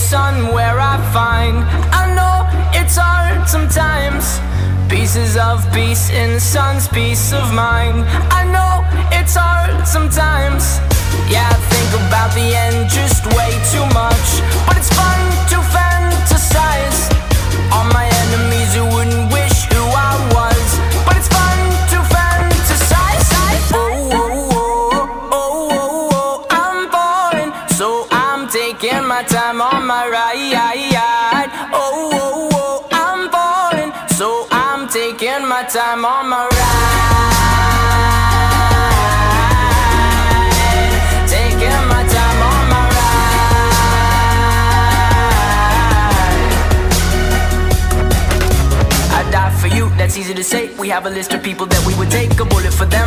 sun where I find. I know it's hard sometimes, pieces of peace in the sun's peace of mind. I know it's hard sometimes, yeah, I think about the end just way too much. But it's fun to fantasize on my enemies who wouldn't wish who I was. But it's fun to fantasize. Oh, oh, oh, oh, oh, oh, I'm falling, so I'm taking my time on my ride. Oh, oh, oh, I'm falling, so I'm taking my time on my ride. Taking my time on my ride. I'd die for you, that's easy to say. We have a list of people that we would take a bullet for them.